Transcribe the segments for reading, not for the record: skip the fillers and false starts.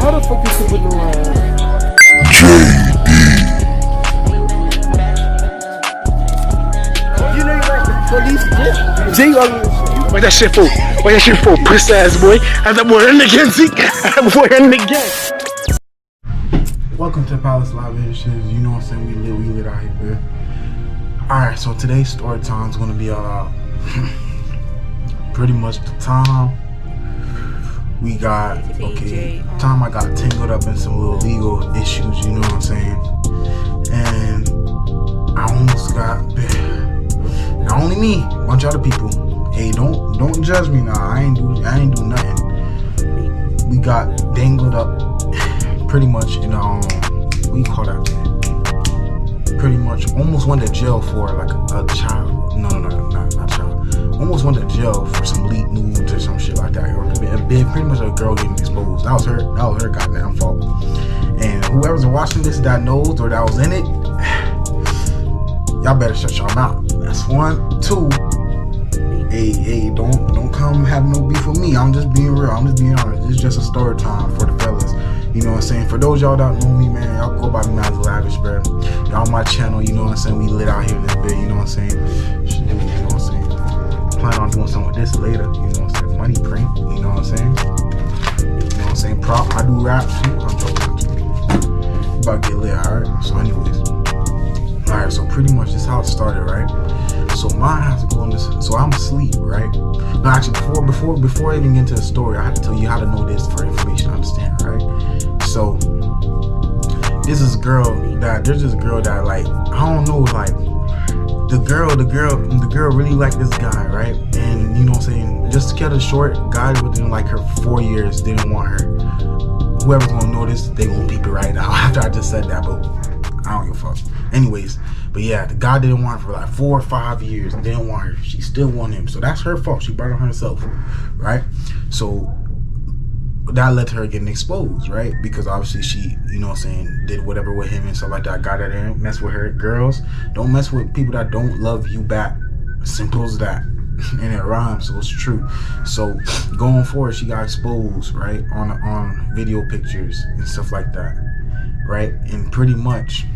How the fuck you super know You know you like the police? Jay, what that shit for? What that shit for? Pussy ass boy. And that boy running again, see? That boy running again. welcome to Palace Live Editions. You know what I'm saying? We lit out here, man. Alright, so today's story time is gonna be all pretty much the time we got, time I got tangled up in some little legal issues, you know what I'm saying? And I almost got bit. Not only me, a bunch of other people. Hey, don't judge me now. I ain't do nothing. We got dangled up pretty much in what do you call that? Pretty much almost went to jail for like a child. No, not child. Almost went to jail for some leaked nudes or some shit like that. Or pretty much a girl getting exposed. That was her goddamn fault. And whoever's watching this that knows or that was in it, y'all better shut y'all mouth. That's one. Two. Hey, don't come have no beef with me. I'm just being real. I'm just being honest. It's just a story time for the fellas. You know what I'm saying? For those y'all that know me, man, y'all go by the Maz Lavish, bro. Y'all on my channel, you know what I'm saying? We lit out here in this bit, you know what I'm saying? Shit, you know what I'm saying? Plan on doing something with this later, you know what I'm saying? Money print, you know what I'm saying? You know what I'm saying? Prop, I do rap too. I'm joking. About to get lit, alright? So anyways. Alright, so pretty much this is how it started, right? So mine has to go on this. So I'm asleep, right? No, actually, before I even get into the story, I have to tell you how to know this for information, understand, right? So there's this girl that like, I don't know, like the girl really liked this guy, right? And you know what I'm saying? Just to cut it short, guy didn't like her for 4 years, didn't want her. Whoever's gonna know this, they gonna peep it right now after I just said that, but I don't give a fuck. Anyways, but yeah, the guy didn't want her for like 4 or 5 years, didn't want her. She still wanted him, so that's her fault. She brought it on herself, right? So that led to her getting exposed, right? Because obviously she, you know what I'm saying, did whatever with him and stuff like that. Guy that didn't mess with her. Girls, don't mess with people that don't love you back. Simple as that. And it rhymes, so it's true. So going forward, she got exposed, right, on video pictures and stuff like that, right? And pretty much,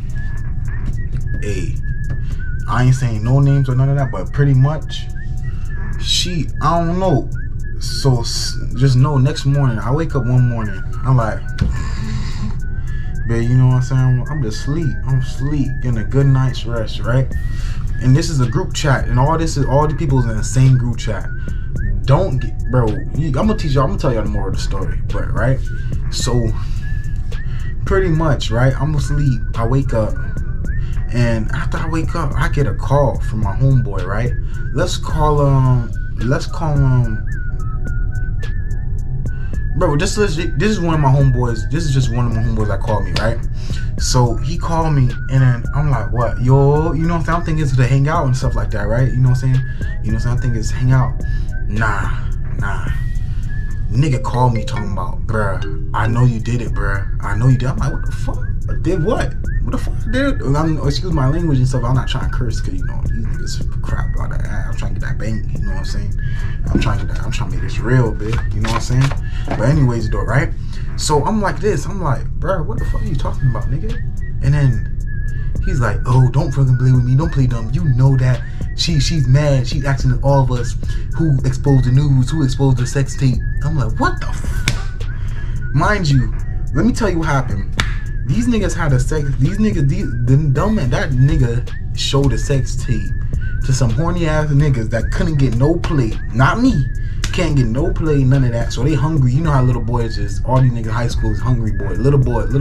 I ain't saying no names or none of that, but pretty much I don't know. So just know, next morning, I wake up one morning, I'm like, babe, you know what I'm saying? I'm just asleep. I'm asleep, getting a good night's rest, right? And this is a group chat, and all the people is in the same group chat. Don't get, bro. I'm gonna tell y'all the more of the story, but right. So pretty much, right? I'm asleep. I wake up, and after I wake up, I get a call from my homeboy, right? Let's call him. Bro, this is one of my homeboys. This is just one of my homeboys that called me, right? So he called me, and then I'm like, what? Yo, you know what I'm saying? I'm thinking it's to hang out and stuff like that, right? You know what I'm saying? You know what I'm saying? I'm thinking it's hang out. Nah. Nigga called me talking about, bruh, I know you did it, bruh. I know you did. I'm like, what the fuck? I did what? What the fuck I did? Excuse my language and stuff. I'm not trying to curse, because, you know, these niggas crap about that. I'm trying to get that bank, you know what I'm saying? I'm trying to make this real, bitch. You know what I'm saying? But anyways, though, right? So I'm like this. I'm like, bro, what the fuck are you talking about, nigga? And then he's like, oh, don't fucking play with me. Don't play dumb. You know that she's mad. She's asking all of us who exposed the news, who exposed the sex tape. I'm like, what the fuck? Mind you, let me tell you what happened. These niggas had a sex. That nigga showed a sex tape to some horny ass niggas that couldn't get no play. Not me. Can't get no play, none of that. So they hungry. You know how little boys is. All these niggas in high school is hungry boys. Little boys.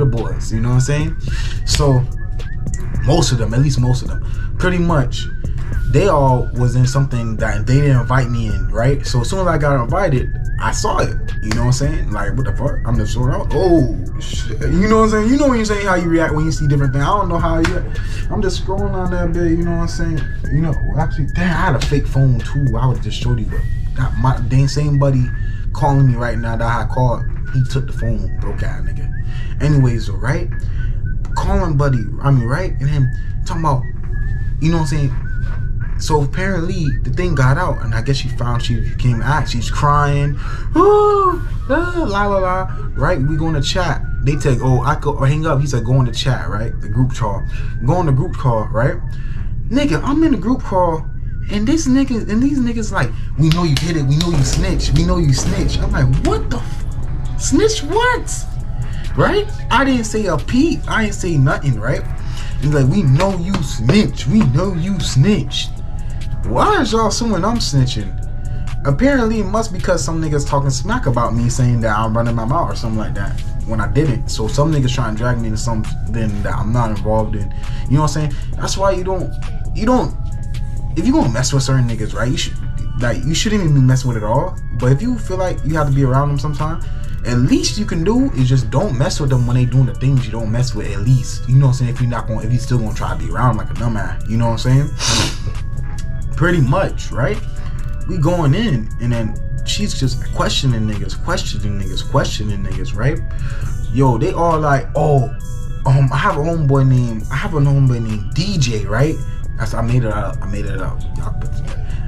You know what I'm saying? So most of them, at least most of them, pretty much, they all was in something that they didn't invite me in, right? So as soon as I got invited, I saw it. You know what I'm saying? Like, what the fuck? I'm just sort of, oh shit. You know what I'm saying? You know when you're saying how you react when you see different things. I don't know how you. I'm just scrolling on that bit. You know what I'm saying? You know, actually, damn, I had a fake phone too. I would just showed you, but my same buddy calling me right now that I called, he took the phone, broke out nigga. Anyways, though, right? Calling buddy, right? And him talking about, you know what I'm saying? So apparently the thing got out, and I guess she came out. She's crying. Oh, La la la. Right, we go in the chat. They take, oh, I go hang up. He said, go in the chat, right? The group call. Go in the group call, right? Nigga, I'm in the group call, and these niggas like, we know you did it. We know you snitch. We know you snitch. I'm like, what the snitch? What? Right? I didn't say a peep. I didn't say nothing, right? He's like, we know you snitch. We know you snitched. Why is y'all assuming I'm snitching? Apparently, it must because some niggas talking smack about me, saying that I'm running my mouth or something like that when I didn't. So some niggas trying to drag me into something that I'm not involved in. You know what I'm saying? That's why you don't. If you gonna mess with certain niggas, right? You shouldn't even be messing with it at all. But if you feel like you have to be around them sometime, at least you can do is just don't mess with them when they doing the things you don't mess with. At least, you know what I'm saying? If you still gonna try to be around like a dumbass, you know what I'm saying? Pretty much, right? We going in, and then she's just questioning niggas, right? Yo, they all like, oh, I have a homeboy named DJ, right? I made it up.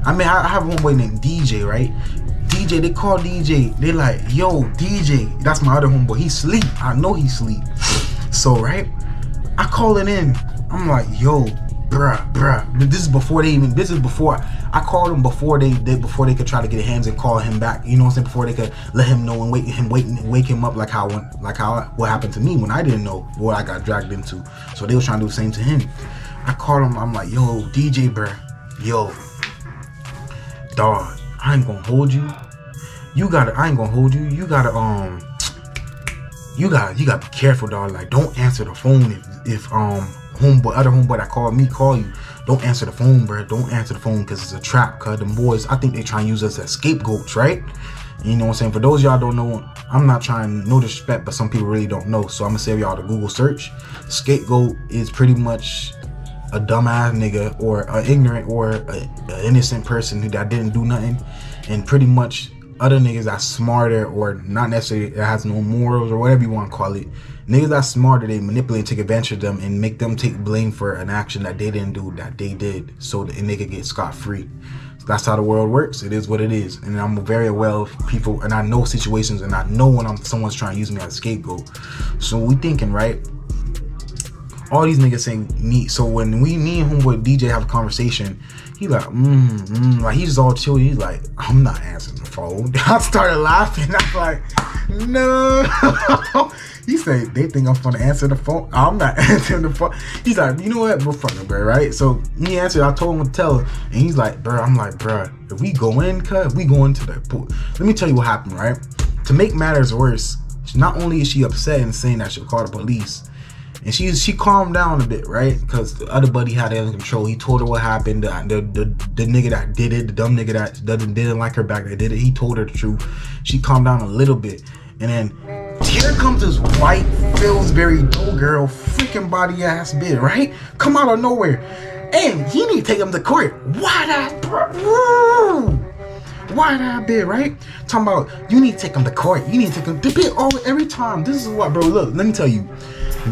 I have a homeboy named DJ, right? DJ, they call DJ. They like, yo, DJ. That's my other homeboy. He sleep. I know he sleep. So, right? I call it in. I'm like, yo, bruh. This is before I called him before they could try to get their hands and call him back. You know what I'm saying? Before they could let him know and wake him up like what happened to me when I didn't know what I got dragged into. So they was trying to do the same to him. I called him. I'm like, yo, DJ, bruh. Yo, dog. I ain't gonna hold you. I ain't gonna hold you. You gotta be careful, dog. Like, don't answer the phone if other homeboy that called me call you. Don't answer the phone, bro. Don't answer the phone because it's a trap. Cause them boys, I think they try and use us as scapegoats, right? You know what I'm saying? For those of y'all don't know, I'm not trying no disrespect, but some people really don't know. So I'm gonna save y'all the Google search. Scapegoat is pretty much a dumbass nigga or an ignorant or an innocent person that didn't do nothing, and pretty much other niggas that's smarter or not necessarily that has no morals or whatever you want to call it. Niggas that's smarter, they manipulate, take advantage of them, and make them take blame for an action that they didn't do, that they did, so that they could get scot-free. So that's how the world works. It is what it is. And I'm very aware of people, and I know situations, and I know when someone's trying to use me as a scapegoat. So we thinking, right? All these niggas saying me. So when me and homeboy DJ have a conversation, he like, like he's just all chill. He's like, I'm not answering the phone. I started laughing. I'm like, no. He said, they think I'm gonna answer the phone. I'm not answering the phone. He's like, you know what, bro, fuck it, bro, right? So he answered. I told him to tell him, and he's like, bro. I'm like, bro, if we go in, if we go into the pool. Let me tell you what happened, right? To make matters worse, not only is she upset and saying that she'll call the police. And she calmed down a bit, right? Because the other buddy had it under control. He told her what happened. The nigga that did it, the dumb nigga that didn't like her back that did it, he told her the truth. She calmed down a little bit. And then here comes this white Pillsbury dough girl, freaking body ass bitch, right? Come out of nowhere. And he need to take him to court. Wide ass, bro. Wide ass bitch, right? Talking about, you need to take him to court. You need to take him to bitch every time. This is what, bro. Look, let me tell you.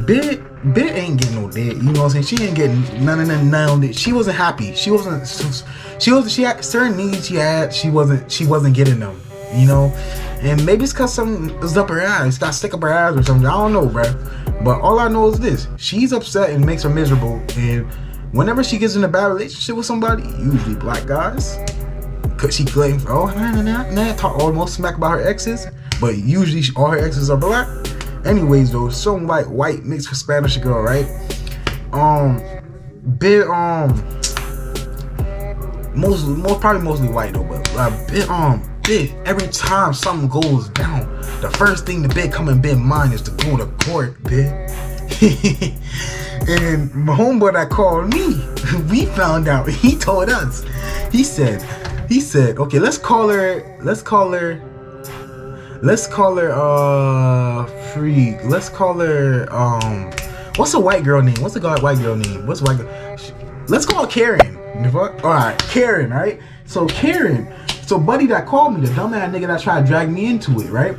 Bit ain't getting no dead. You know what I'm saying? She ain't getting none of it. She wasn't happy. She had certain needs she had. She wasn't getting them. You know? And maybe it's cause something was up her ass. Got stick up her ass or something. I don't know, bro. But all I know is this. She's upset and makes her miserable. And whenever she gets in a bad relationship with somebody, usually black guys, cause she claims, talk almost smack about her exes, but usually all her exes are black. Anyways, though, some white mixed with Spanish girl, right? Mostly white though, but bit every time something goes down, the first thing the bit come in bit mind is to go to court, bit. And my homeboy that called me, we found out. He told us. He said, okay, let's call her. What's a white girl name? What's a white girl name? What's a white girl? Let's call her Karen. Alright, Karen, right? So Karen, buddy that called me, the dumbass nigga that tried to drag me into it, right?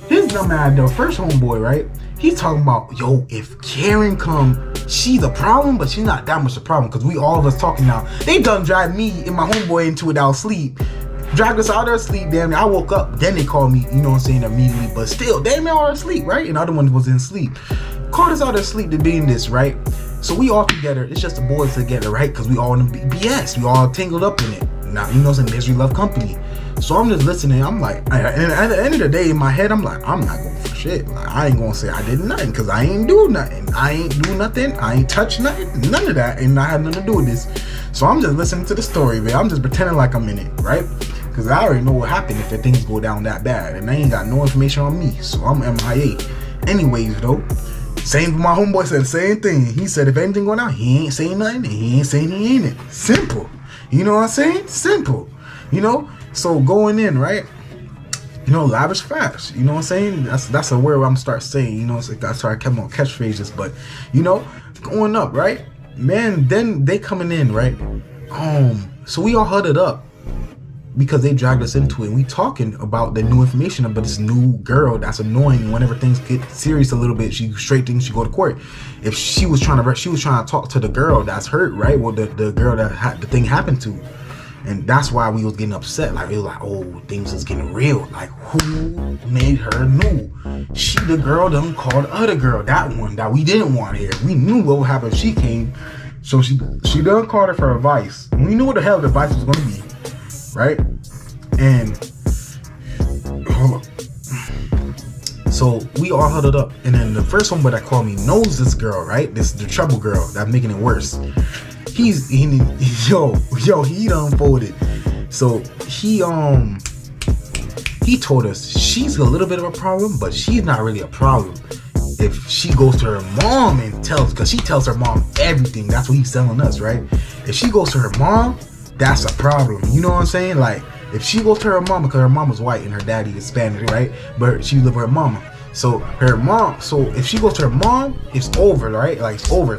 His dumbass, the first homeboy, right? He's talking about, yo, if Karen come, she's a problem, but she's not that much a problem, because we all of us talking now. They done drag me and my homeboy into it out sleep. dragged us out of sleep. Damn near. I woke up, then they called me, you know what I'm saying, immediately. But still, damn near all asleep, right? And the other one was in sleep. Called us out of sleep to be in this, right? So we all together. It's just the boys together, right? Because we all in the BS. We all tangled up in it. Now, you know what I'm saying? Misery love company. So I'm just listening. I'm like, and at the end of the day, in my head, I'm like, I'm not going for shit. Like, I ain't gonna say I did nothing because I ain't do nothing. I ain't do nothing. I ain't touch nothing. None of that. And I had nothing to do with this. So I'm just listening to the story, man. I'm just pretending like I'm in it, right? Because I already know what happened if the things go down that bad. And they ain't got no information on me. So I'm MIA. Anyways, though, same with my homeboy said the same thing. He said if anything going on, he ain't saying nothing. And he ain't saying he ain't it. Simple. You know what I'm saying? Simple. You know? So going in, right? You know, lavish fast. You know what I'm saying? That's a word I'm gonna start saying. You know, it's like that's why I kept on catchphrases. But you know, going up, right? Man, then they coming in, right? So we all huddled up because they dragged us into it. And we talking about the new information about this new girl that's annoying. Whenever things get serious a little bit, she straight things, she go to court. If she was trying to talk to the girl that's hurt, right? Well, the girl that the thing happened to. And that's why we was getting upset. Like, it was like, oh, things is getting real. Like, who made her new? She the girl done called the other girl. That one that we didn't want here. We knew what would happen if she came. So she done called her for advice. And we knew what the hell the advice was going to be. Right? And, hold up. So we all huddled up. And then the first one that called me knows this girl, right? The trouble girl that's making it worse. He done folded. So he told us she's a little bit of a problem, but she's not really a problem if she goes to her mom and because she tells her mom everything. That's what he's telling us, right? If she goes to her mom, that's a problem. You know what I'm saying? Like, if she goes to her mama, because her mama's white and her daddy is Spanish, right? But she live with her mama. So if she goes to her mom, it's over, right? Like, it's over.